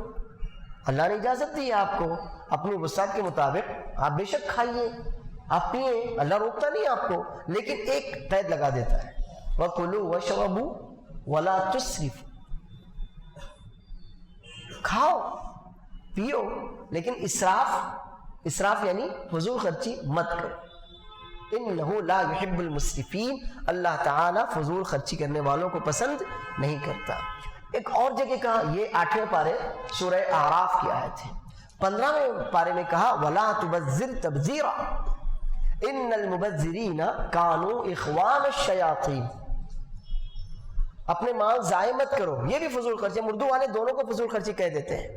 اللہ نے اجازت دی ہے آپ کو, اپنی وسعت کے مطابق آپ بے شک کھائیے, آپ پیئیں, اللہ روکتا نہیں آپ کو, لیکن ایک قید لگا دیتا ہے, وَكُلُوا وَاشْرَبُوا وَلَا تُسْرِفُوا. کھاؤ پیو لیکن اسراف یعنی فضول خرچی مت کرو. انہو لا یحب المسرفین, اللہ تعالیٰ فضول خرچی کرنے والوں کو پسند نہیں کرتا. ایک اور جگہ کہا, یہ 8ویں پارے سورہ اعراف کی آیت ہے. 15ویں پارے میں کہا وَلَا تُبَذِّرْ تَبْذِيرًا إِنَّ الْمُبَذِّرِينَ كَانُوا إِخْوَانَ الشَّيَاطِينَ. اپنے مال ضائع مت کرو، یہ بھی فضول خرچی. اردو والے دونوں کو فضول خرچی کہہ دیتے ہیں.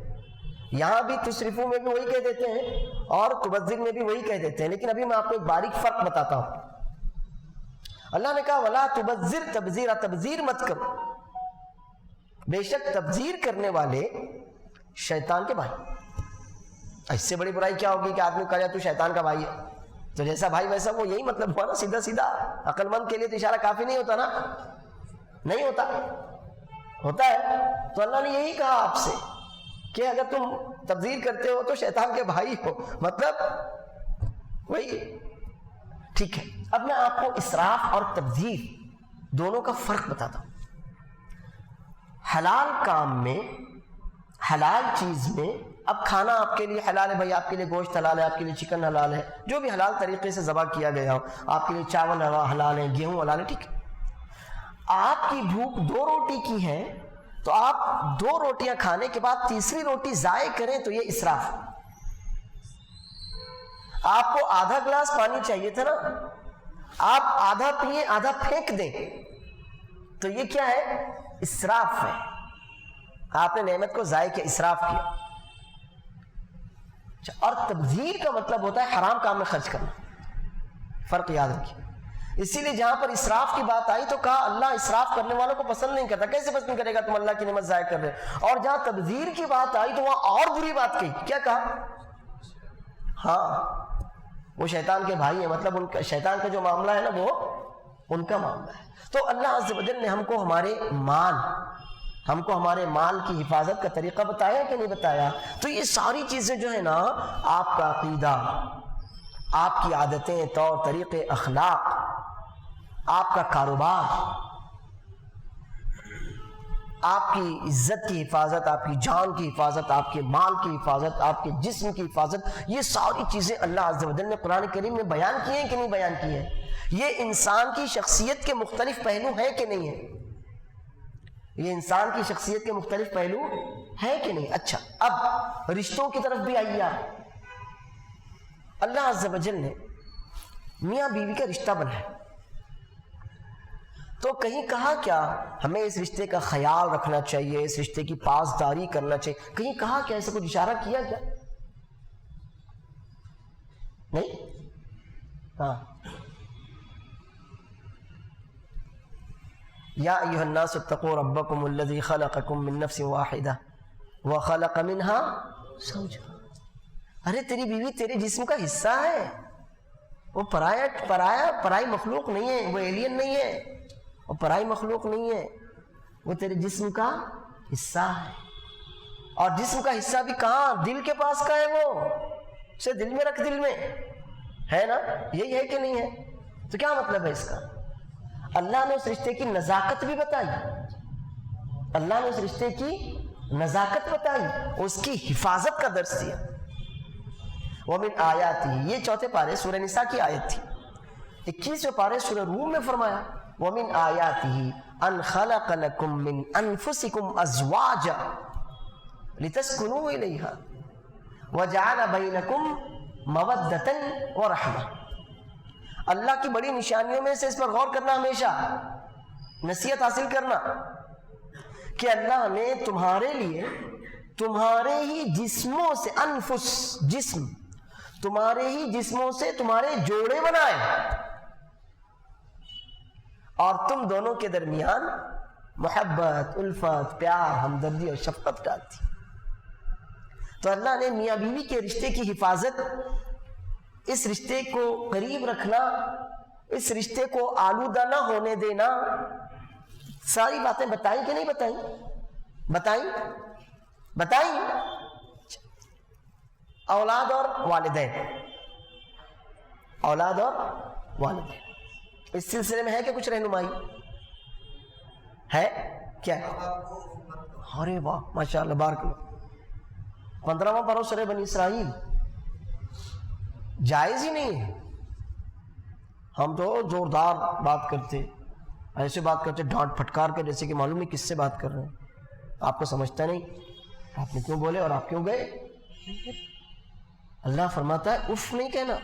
یہاں بھی تصرفوں میں بھی وہی کہہ دیتے ہیں اور تبذر میں بھی وہی کہہ دیتے ہیں. لیکن ابھی میں آپ کو ایک باریک فرق بتاتا ہوں. اللہ نے کہا ولا تبذر تبذیرا، تبذیر مت کرو. بے شک تبذیر کرنے والے شیطان کے بھائی. اس سے بڑی برائی کیا ہوگی کہ آدمی کہا جائے تو شیطان کا بھائی ہے. تو جیسا بھائی ویسا وہ، یہی مطلب ہوا نا سیدھا سیدھا. عقل مند کے لیے تو اشارہ کافی نہیں ہوتا نا، نہیں ہوتا، ہوتا ہے. تو اللہ نے یہی کہا آپ سے کہ اگر تم تبذیر کرتے ہو تو شیطان کے بھائی ہو، مطلب وہی. ٹھیک ہے، اب میں آپ کو اسراف اور تبذیر دونوں کا فرق بتاتا ہوں. حلال کام میں، حلال چیز میں، اب کھانا آپ کے لیے حلال ہے بھائی، آپ کے لیے گوشت حلال ہے، آپ کے لیے چکن حلال ہے، جو بھی حلال طریقے سے ذبح کیا گیا ہو. آپ کے لیے چاول حلال ہے، گیہوں حلال ہے. ٹھیک ہے، آپ کی بھوک 2 روٹی کی ہے تو آپ 2 روٹیاں کھانے کے بعد تیسری روٹی ضائع کریں تو یہ اسراف. آپ کو آدھا گلاس پانی چاہیے تھا نا، آپ آدھا پیئیں آدھا پھینک دیں تو یہ کیا ہے؟ اسراف ہے. آپ نے نعمت کو ضائع کیا، اسراف کیا. اور تبذیر کا مطلب ہوتا ہے حرام کام میں خرچ کرنا. فرق یاد رکھیے. اسی لیے جہاں پر اسراف کی بات آئی تو کہا اللہ اسراف کرنے والوں کو پسند نہیں کرتا. کیسے پسند کرے گا؟ تم اللہ کی نعمت ضائع کر رہے. اور جہاں تبذیر کی بات آئی تو وہاں اور بری بات کہی. کیا کہا؟ ہاں وہ شیطان کے بھائی ہیں، مطلب ان کا شیطان کا جو معاملہ ہے نا وہ ان کا معاملہ ہے. تو اللہ عز و جل نے ہم کو ہمارے مال کی حفاظت کا طریقہ بتایا کہ نہیں بتایا؟ تو یہ ساری چیزیں جو ہے نا، آپ کا عقیدہ، آپ کی عادتیں، طور طریقے، اخلاق، آپ کا کاروبار، آپ کی عزت کی حفاظت، آپ کی جان کی حفاظت، آپ کے مال کی حفاظت، آپ کے جسم کی حفاظت، یہ ساری چیزیں اللہ عز و جل نے قرآن کریم میں بیان کی ہیں کہ نہیں بیان کی ہیں؟ یہ انسان کی شخصیت کے مختلف پہلو ہیں کہ نہیں ہیں؟ یہ انسان کی شخصیت کے مختلف پہلو ہیں کہ نہیں؟ اچھا، اب رشتوں کی طرف بھی آئیے. اللہ عز و جل نے میاں بیوی کا رشتہ بنایا تو کہیں کہا کیا ہمیں اس رشتے کا خیال رکھنا چاہیے، اس رشتے کی پاسداری کرنا چاہیے؟ کہیں کہا کیا؟ ایسا کچھ اشارہ کیا کیا؟ نہیں. ہاں، یا ایھا الناس اتقوا ربکم الذی خلقکم من نفس واحدہ وخلق منها زوجہا. ارے تیری بیوی تیرے جسم کا حصہ ہے، وہ پرائی مخلوق نہیں ہے، وہ ایلین نہیں ہے، وہ پرائی مخلوق نہیں ہے، وہ تیرے جسم کا حصہ ہے. اور جسم کا حصہ بھی کہاں؟ دل کے پاس کا ہے. وہ اسے دل میں رکھ، دل میں ہے نا. یہی ہے کہ نہیں ہے؟ تو کیا مطلب ہے اس کا؟ اللہ نے اس رشتے کی نزاکت بھی بتائی، اللہ نے اس رشتے کی نزاکت بتائی، اس کی حفاظت کا درس دیا. وَمِنْ آیَاتِهِ، یہ 4 پارے سورہ نساء کی آیت تھی. 21ویں پارے سورہ روم میں فرمایا وَمِنْ آیَاتِهِ أَنْ خَلَقَ لَكُم مِّنْ أَنفُسِكُمْ أَزْوَاجًا لِتَسْكُنُوا إِلَيْهَا وَجَعَلَ بَيْنَكُمْ مَوَدَّةً وَرَحْمَةً. اللہ کی بڑی نشانیوں میں سے اس پر غور کرنا، ہمیشہ نصیحت حاصل کرنا کہ اللہ نے تمہارے لیے تمہارے ہی جسموں سے، انفس جسم، تمہارے ہی جسموں سے تمہارے جوڑے بنائے اور تم دونوں کے درمیان محبت، الفت، پیار، ہمدردی اور شفقت ڈالتی. تو اللہ نے میاں بیوی کے رشتے کی حفاظت، اس رشتے کو قریب رکھنا، اس رشتے کو آلودہ نہ ہونے دینا، ساری باتیں بتائیں کہ نہیں بتائیں؟ بتائیں. اولاد اور والدین، اولاد اور والدین، اس سلسلے میں ہے کہ کچھ رہنمائی ہے کیا؟ ارے واہ ماشاء اللہ، بارک اللہ. 15واں پارہ سورہ بنی اسرائیل. جائز ہی نہیں ہے. ہم تو زوردار بات کرتے، ایسے بات کرتے ڈانٹ پھٹکار کے، جیسے کہ معلوم نہیں کس سے بات کر رہے ہیں. آپ کو سمجھتا نہیں، آپ نے کیوں بولے اور آپ کیوں گئے؟ اللہ فرماتا ہے اف نہیں کہنا،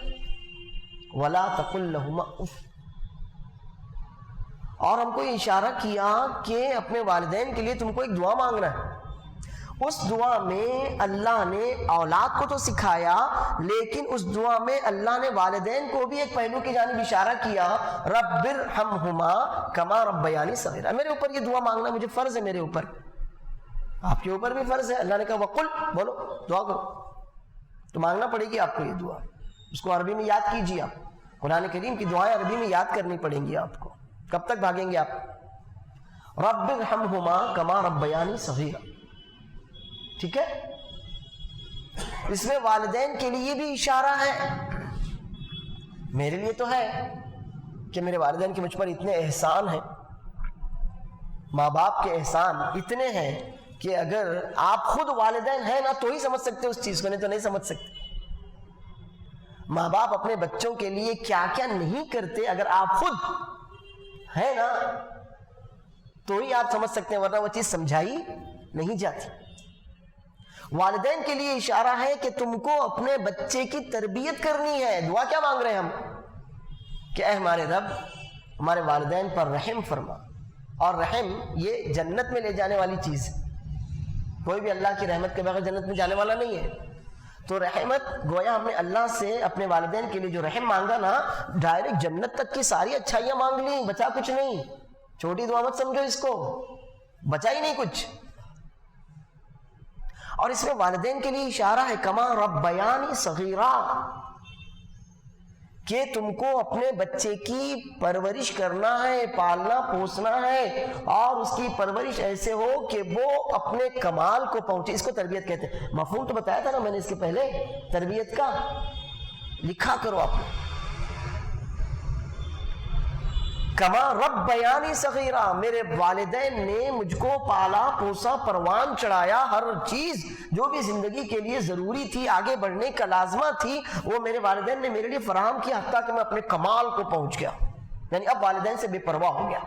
ولا تقل لهما اف. اور ہم کو یہ اشارہ کیا کہ اپنے والدین کے لیے تم کو ایک دعا مانگنا ہے. اس دعا میں اللہ نے اولاد کو تو سکھایا، لیکن اس دعا میں اللہ نے والدین کو بھی ایک پہلو کی جانب اشارہ کیا، رب ارحمہما کما ربیانی صغیرا. میرے اوپر یہ دعا مانگنا مجھے فرض ہے، میرے اوپر، آپ کے اوپر بھی فرض ہے. اللہ نے کہا وقل، بولو دعا کرو، تو مانگنا پڑے گی آپ کو یہ دعا. اس کو عربی میں یاد کیجیے. آپ قرآن کریم کی دعائیں عربی میں یاد کرنی پڑیں گی آپ کو. کب تک بھاگیں گے آپ؟ رب ارحمہما کما ربیانی صغیرا. ٹھیک ہے، اس میں والدین کے لیے بھی اشارہ ہے. میرے لیے تو ہے کہ میرے والدین کے مجھ پر اتنے احسان ہیں، ماں باپ کے احسان اتنے ہیں کہ اگر آپ خود والدین ہیں نا تو ہی سمجھ سکتے اس چیز کو، نہیں تو نہیں سمجھ سکتے. ماں باپ اپنے بچوں کے لیے کیا کیا نہیں کرتے، اگر آپ خود ہیں نا تو ہی آپ سمجھ سکتے ہیں، ورنہ وہ چیز سمجھائی نہیں جاتی. والدین کے لیے اشارہ ہے کہ تم کو اپنے بچے کی تربیت کرنی ہے. دعا کیا مانگ رہے ہیں ہم کہ اے ہمارے رب ہمارے والدین پر رحم فرما. اور رحم یہ جنت میں لے جانے والی چیز ہے. کوئی بھی اللہ کی رحمت کے بغیر جنت میں جانے والا نہیں ہے. تو رحمت گویا ہم نے اللہ سے اپنے والدین کے لیے جو رحم مانگا نا، ڈائریکٹ جنت تک کی ساری اچھائیاں مانگ لی، بچا کچھ نہیں. چھوٹی دعا مت سمجھو اس کو، بچا ہی نہیں کچھ. اور اس میں والدین کے لیے اشارہ ہے کما ربیانی صغیرا، کہ تم کو اپنے بچے کی پرورش کرنا ہے، پالنا پوسنا ہے، اور اس کی پرورش ایسے ہو کہ وہ اپنے کمال کو پہنچے. اس کو تربیت کہتے ہیں. مفہوم تو بتایا تھا نا میں نے اس کے پہلے تربیت کا، لکھا کرو آپ نے. کما ربیانی صغیرا، میرے والدین نے مجھ کو پالا پوسا، پروان چڑھایا. ہر چیز جو بھی زندگی کے لیے ضروری تھی، آگے بڑھنے کا لازمہ تھی، وہ میرے والدین نے میرے لیے فراہم کیا، حتیٰ کہ میں اپنے کمال کو پہنچ گیا. یعنی اب والدین سے بے پرواہ ہو گیا.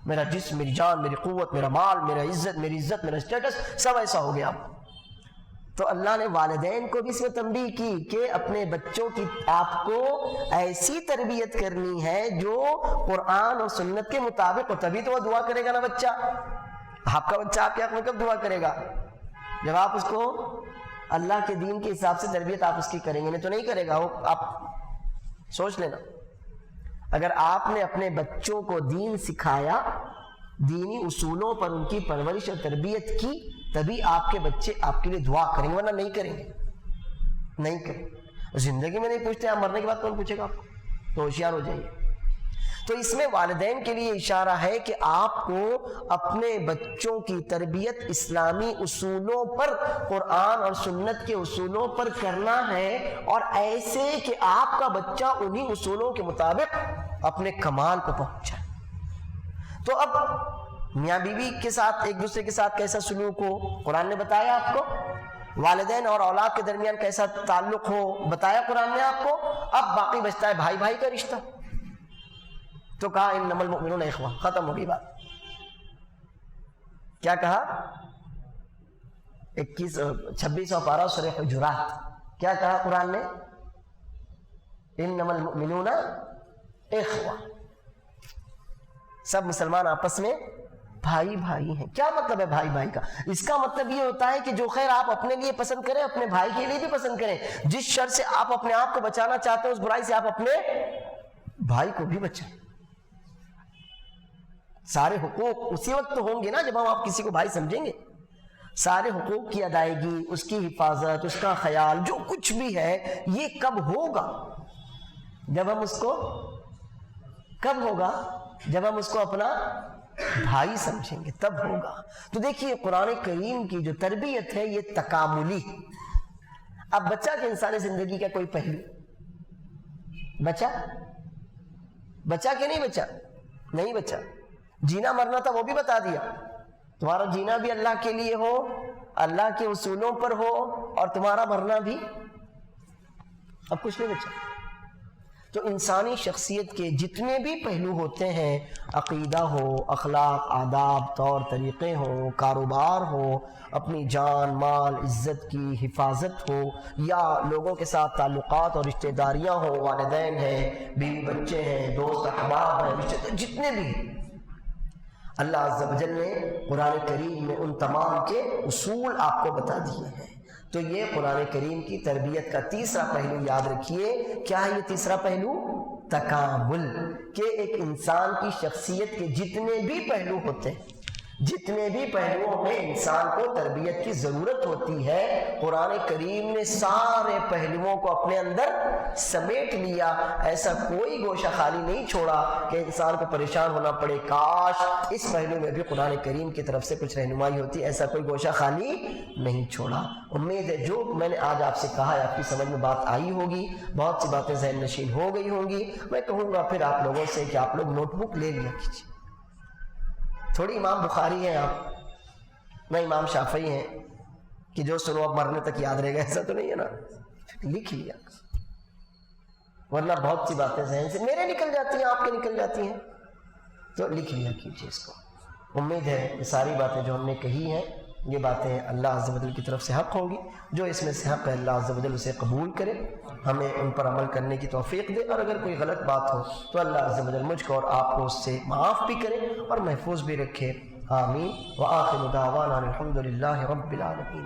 میرا جسم، میری جان، میری قوت، میرا مال، میری عزت، میرا اسٹیٹس، سب ایسا ہو گیا. تو اللہ نے والدین کو بھی اس میں تنبیہ کی کہ اپنے بچوں کی آپ کو ایسی تربیت کرنی ہے جو قرآن اور سنت کے مطابق ہو. تبھی تو وہ دعا کرے گا نا بچہ. آپ کا بچہ آپ کے حق میں کب دعا کرے گا؟ جب آپ اس کو اللہ کے دین کے حساب سے تربیت آپ اس کی کریں گے، نہیں تو نہیں کرے گا. وہ آپ سوچ لینا، اگر آپ نے اپنے بچوں کو دین سکھایا، دینی اصولوں پر ان کی پرورش اور تربیت کی، تبھی آپ کے بچے آپ کے لیے دعا کریں گے، ورنہ نہیں کریں گے. نہیں کریں. زندگی میں نہیں پوچھتے، آپ مرنے کے بعد کون پوچھے گا آپ کو؟ تو ہوشیار ہو جائیے. تو اس میں والدین کے لیے اشارہ ہے کہ آپ کو اپنے بچوں کی تربیت اسلامی اصولوں پر، قرآن اور سنت کے اصولوں پر کرنا ہے، اور ایسے کہ آپ کا بچہ انہی اصولوں کے مطابق اپنے کمال کو پہنچائے. تو اب میاں بیوی کے ساتھ ایک دوسرے کے ساتھ کیسا سلوک ہو قرآن نے بتایا آپ کو. والدین اور اولاد کے درمیان کیسا تعلق ہو بتایا قرآن نے آپ کو. اب باقی بچتا ہے بھائی بھائی کا رشتہ. تو کہا انما المؤمنون اخوہ، ختم ہو گئی بات. کیا کہا؟ 26واں پارہ سورہ حجرات. کیا کہا قرآن نے؟ انما المؤمنون اخوہ. سب مسلمان آپس میں بھائی بھائی ہیں. کیا مطلب ہے بھائی بھائی کا؟ اس کا مطلب یہ ہوتا ہے کہ جو خیر آپ اپنے لیے پسند کریں، اپنے بھائی کے لیے بھی پسند کریں. جس شر سے آپ اپنے آپ کو بچانا چاہتے ہیں، اس برائی سے آپ اپنے بھائی کو بھی بچائیں. سارے حقوق اسی وقت ہوں گے نا جب ہم آپ کسی کو بھائی سمجھیں گے. سارے حقوق کی ادائیگی، اس کی حفاظت، اس کا خیال، جو کچھ بھی ہے، یہ کب ہوگا؟ جب ہم اس کو کب ہوگا؟ جب ہم اس کو اپنا بھائی سمجھیں گے، تب ہوگا. تو دیکھیے قرآن کریم کی جو تربیت ہے یہ تکاملی. اب بچہ کہ انسانی زندگی کا کوئی پہلو، بچہ کہ نہیں بچہ؟ نہیں بچہ. جینا مرنا تھا وہ بھی بتا دیا. تمہارا جینا بھی اللہ کے لیے ہو، اللہ کے اصولوں پر ہو، اور تمہارا مرنا بھی. اب کچھ نہیں بچا. تو انسانی شخصیت کے جتنے بھی پہلو ہوتے ہیں، عقیدہ ہو، اخلاق، آداب، طور طریقے ہوں، کاروبار ہو، اپنی جان مال عزت کی حفاظت ہو، یا لوگوں کے ساتھ تعلقات اور رشتہ داریاں ہوں، والدین ہیں، بیوی بچے ہیں، دوست احباب ہیں، جتنے بھی اللہ عز و جل نے قرآن کریم میں ان تمام کے اصول آپ کو بتا دیے ہیں۔ تو یہ قرآن کریم کی تربیت کا تیسرا پہلو یاد رکھیے۔ کیا ہے یہ تیسرا پہلو؟ تکامل، کہ ایک انسان کی شخصیت کے جتنے بھی پہلو ہوتے ہیں، جتنے بھی پہلوؤں میں انسان کو تربیت کی ضرورت ہوتی ہے، قرآن کریم نے سارے پہلوؤں کو اپنے اندر سمیٹ لیا۔ ایسا کوئی گوشہ خالی نہیں چھوڑا کہ انسان کو پریشان ہونا پڑے، کاش اس پہلو میں بھی قرآن کریم کی طرف سے کچھ رہنمائی ہوتی، ایسا کوئی گوشہ خالی نہیں چھوڑا۔ امید ہے جو میں نے آج آپ سے کہا ہے آپ کی سمجھ میں بات آئی ہوگی، بہت سی باتیں ذہن نشین ہو گئی ہوں گی۔ میں کہوں گا پھر آپ لوگوں سے کہ آپ لوگ نوٹ بک لے لیا کیجیے۔ تھوڑی امام بخاری ہیں آپ، نہ امام شافعی ہیں کہ جو سنو اب مرنے تک یاد رہے گا، ایسا تو نہیں ہے نا، لکھ لیا، ورنہ بہت سی باتیں ذہن سے میرے نکل جاتی ہیں، آپ کے نکل جاتی ہیں، تو لکھ لیا کیجیے اس کو۔ امید ہے یہ ساری باتیں جو ہم نے کہی ہیں یہ باتیں اللہ عز و جل کی طرف سے حق ہوں گی، جو اس میں سے حق ہے اللہ عز و جل اسے قبول کرے، ہمیں ان پر عمل کرنے کی توفیق دے، اور اگر کوئی غلط بات ہو تو اللہ عز و جل مجھ کو اور آپ کو اس سے معاف بھی کرے اور محفوظ بھی رکھے۔ آمین۔ وآخر دعوانا الحمد للہ رب العالمین۔